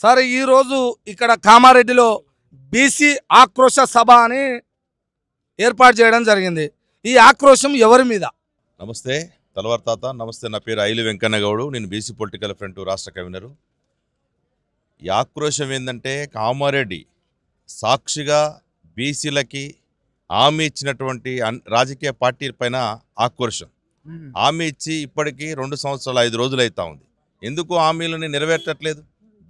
సరే ఈరోజు ఇక్కడ కామారెడ్డిలో బీసీ ఆక్రోశ సభ అని ఏర్పాటు చేయడం జరిగింది. ఈ ఆక్రోశం ఎవరి మీద? నమస్తే తలవార్ తాత. నమస్తే, నా పేరు ఐలి వెంకన్న గౌడు. నేను బీసీ పొలిటికల్ ఫ్రంట్ రాష్ట్ర కన్వీనరు. ఈ ఆక్రోశం ఏంటంటే కామారెడ్డి సాక్షిగా బీసీలకి హామీ ఇచ్చినటువంటి రాజకీయ పార్టీ పైన ఆక్రోశం. హామీ ఇచ్చి ఇప్పటికీ 2 సంవత్సరాలు 5 రోజులు అవుతా ఉంది. ఎందుకు హామీలని నెరవేర్చట్లేదు?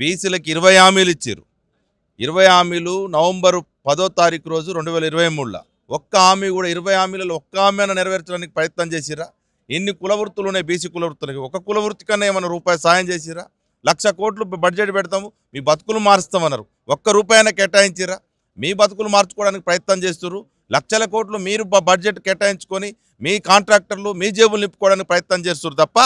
బీసీలకి 20 హామీలు ఇచ్చారు. 20 హామీలు నవంబర్ 10వ తారీఖు రోజు 2023లో ఒక్క హామీ కూడా 20 హామీలలో ఒక్క హామీ నెరవేర్చడానికి ప్రయత్నం చేసిరా? ఎన్ని కులవృత్తులు ఉన్నాయి బీసీ కులవృత్తులకి? ఒక కులవృత్తి కన్నా ఏమైనా రూపాయి సాయం చేసిరా? 1,00,000 కోట్లు బడ్జెట్ పెడతాము, మీ బతుకులు మారుస్తామన్నారు. ఒక్క రూపాయన కేటాయించిరా? మీ బతుకులు మార్చుకోవడానికి ప్రయత్నం చేస్తున్నారు. 1,00,000 కోట్లు మీరు బడ్జెట్ కేటాయించుకొని మీ కాంట్రాక్టర్లు మీ జేబులు నింపుకోవడానికి ప్రయత్నం చేస్తున్నారు తప్ప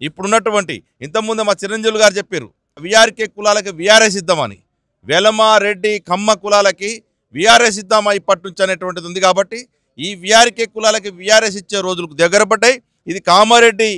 ఇప్పుడున్నటువంటి ఇంతకుముందు మా చిరంజీవులు గారు చెప్పారు వీఆర్కే కులాలకి వీఆర్ఎస్ ఇద్దామని, వెలమ రెడ్డి కమ్మ కులాలకి వీఆర్ఎస్ ఇద్దామా ఇప్పటి నుంచి అనేటువంటిది ఉంది. కాబట్టి ఈ వీఆర్కే కులాలకి వీఆర్ఎస్ ఇచ్చే రోజులకు దగ్గర పడ్డాయి. ఇది కామారెడ్డి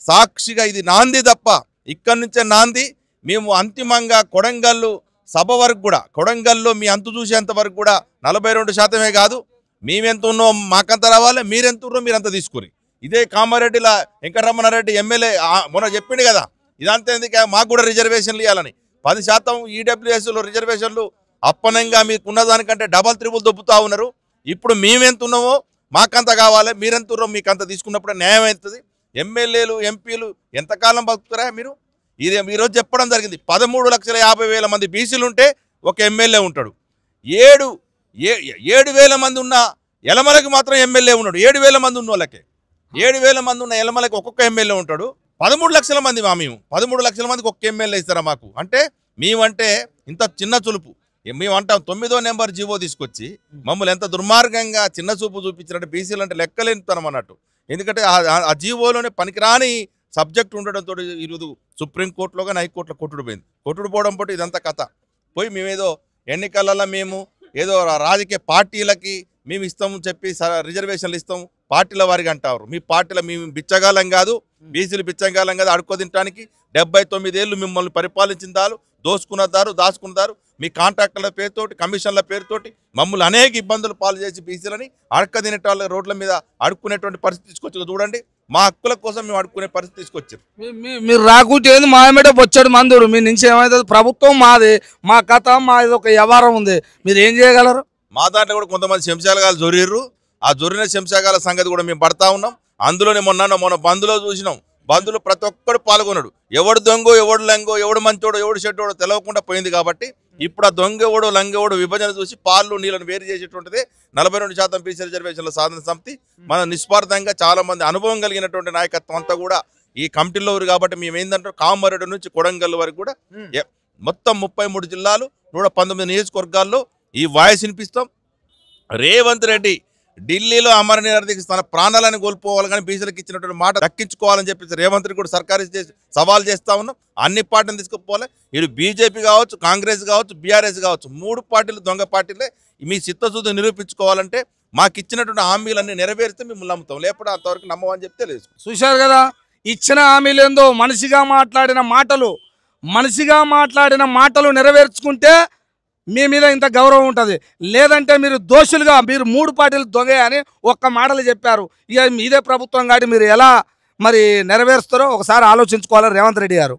సాక్షిగా ఇది నాంది తప్ప ఇక్కడి నుంచే నాంది. మేము అంతిమంగా కొడంగల్లు సభ వరకు కూడా, కొడంగల్లో మీ అంతు చూసేంత వరకు కూడా 42% కాదు, మేమెంత ఉన్నాం మాకంత రావాలి, మీరెంత ఉన్నారో మీరంత తీసుకుని. ఇదే కామారెడ్డిలో వెంకటరమణారెడ్డి ఎమ్మెల్యే మొన్న చెప్పిండు కదా, ఇదంతా ఎందుకు మాకు కూడా రిజర్వేషన్లు ఇవ్వాలని. 10% ఈడబ్ల్యూఎస్లో రిజర్వేషన్లు అప్పనంగా మీకున్న దానికంటే డబల్ త్రిబుల్ దొబ్బుతా ఉన్నారు. ఇప్పుడు మేమెంత ఉన్నామో మాకంత కావాలి, మీరెంత ఉన్నారో మీకంత తీసుకున్నప్పుడు న్యాయం అవుతుంది. ఎమ్మెల్యేలు ఎంపీలు ఎంతకాలం బతుకుతారా మీరు? ఇది ఈరోజు చెప్పడం జరిగింది. 13,50,000 మంది బీసీలు ఉంటే ఒక ఎమ్మెల్యే ఉంటాడు. 7,000 మంది ఉన్న ఎలమలకి మాత్రం ఎమ్మెల్యే ఉన్నాడు. 7,000 మంది ఉన్న వాళ్ళకే, 7,000 మంది ఉన్న ఎలమలకి ఒక్కొక్క ఎమ్మెల్యే ఉంటాడు. 13 లక్షల మంది మేము 13 లక్షల మందికి ఒక్క ఎమ్మెల్యే ఇస్తారా మాకు? అంటే మేమంటే ఇంత చిన్న చులుపు. మేము అంటాం 9వ నెంబర్ జీవో తీసుకొచ్చి మమ్మల్ని ఎంత దుర్మార్గంగా చిన్న చూపు చూపించినట్టు బీసీలు అంటే లెక్కలేనితనం అన్నట్టు. ఎందుకంటే ఆ జీవోలోనే పనికిరాని సబ్జెక్ట్ ఉండడంతో ఈరోజు సుప్రీంకోర్టులో కానీ హైకోర్టులో కొట్టుడు పోయింది. కొట్టుడు పోవడం పోటీ ఇదంతా కథ. పోయి మేమేదో ఎన్నికలలో మేము ఏదో రాజకీయ పార్టీలకి మేము ఇస్తాము చెప్పి రిజర్వేషన్లు ఇస్తాము పార్టీల వారికి అంటారు. మీ పార్టీలో మేము బిచ్చగాలం కాదు, బీసీలు బిచ్చగాలం కాదు. అడుక్కో తినడానికి 79 ఏళ్ళు మిమ్మల్ని పరిపాలించిందారు, దాచుకున్నారు. మీ కాంట్రాక్టర్ల పేరుతోటి, కమిషన్ల పేరుతోటి మమ్మల్ని అనేక ఇబ్బందులు పాలు చేసి బీసీలని అడక్క తినేట రోడ్ల మీద అడుక్కునేటువంటి పరిస్థితి తీసుకొచ్చి చూడండి. మా హక్కుల కోసం మేము అడుక్కునే పరిస్థితి తీసుకొచ్చారు. మీరు రాకుంటే మాయమేట బొచ్చడు మందురు మీ నుంచి ఏమవుతుంది? ప్రభుత్వం మాది, మా కథ మాది, ఒక వ్యవహారం ఉంది, మీరు ఏం చేయగలరు? మా దాంట్లో కూడా కొంతమంది శంశాగాలు జొర్రిర్రు. ఆ జొర్రిన శంశాగాల సంగతి కూడా మేము పడతా ఉన్నాం. అందులోనే మొన్న బంధులో చూసినాం. బంధులు ప్రతి ఒక్కడు పాల్గొన్నాడు. ఎవడు దొంగో, ఎవడు లంగో, ఎవడు మంచోడో, ఎవడు చెడ్డోడో తెలవకుండా పోయింది. కాబట్టి ఇప్పుడు ఆ దొంగెవడో లంగెవడో విభజన చూసి పాలు నీళ్ళను వేరు చేసేటువంటిది 42% బీసీ రిజర్వేషన్ల సాధన సమితి. మన నిస్వార్థంగా చాలా మంది అనుభవం కలిగినటువంటి నాయకత్వం అంతా కూడా ఈ కమిటీలో ఊరు. కాబట్టి మేము ఏంటంటే కామారెడ్డి నుంచి కొడంగల్ వరకు కూడా మొత్తం 33 జిల్లాలు 119 నియోజకవర్గాల్లో ఈ వాయిస్ వినిపిస్తాం. రేవంత్ రెడ్డి ఢిల్లీలో అమర నిరదీకి తన ప్రాణాలను కోల్పోవాలి కానీ బీసీలకు ఇచ్చినటువంటి మాట దక్కించుకోవాలని చెప్పేసి రేవంత్ రెడ్డి కూడా సర్కారు సవాల్ చేస్తా ఉన్నాం. అన్ని పార్టీలు తీసుకుపోవాలి. ఇటు బీజేపీ కావచ్చు, కాంగ్రెస్ కావచ్చు, బీఆర్ఎస్ కావచ్చు, 3 పార్టీలు దొంగ పార్టీలే. మీ చిత్తశుద్ధి నిరూపించుకోవాలంటే మాకు ఇచ్చినటువంటి హామీలన్నీ నెరవేరిస్తే మిమ్మల్ని నమ్ముతాం, లేకపోతే అంతవరకు నమ్మమని చెప్తే లేదు. చూశారు కదా, ఇచ్చిన హామీలు ఏందో, మనిషిగా మాట్లాడిన మాటలు నెరవేర్చుకుంటే మీ మీద ఇంత గౌరవం ఉంటుంది. లేదంటే మీరు దోషులుగా, మీరు 3 పార్టీలు దొంగ అని ఒక్క మాటలు చెప్పారు. ఇక ఇదే ప్రభుత్వం కాబట్టి మీరు ఎలా మరి నెరవేరుస్తారో ఒకసారి ఆలోచించుకోవాలి రేవంత్ రెడ్డి గారు.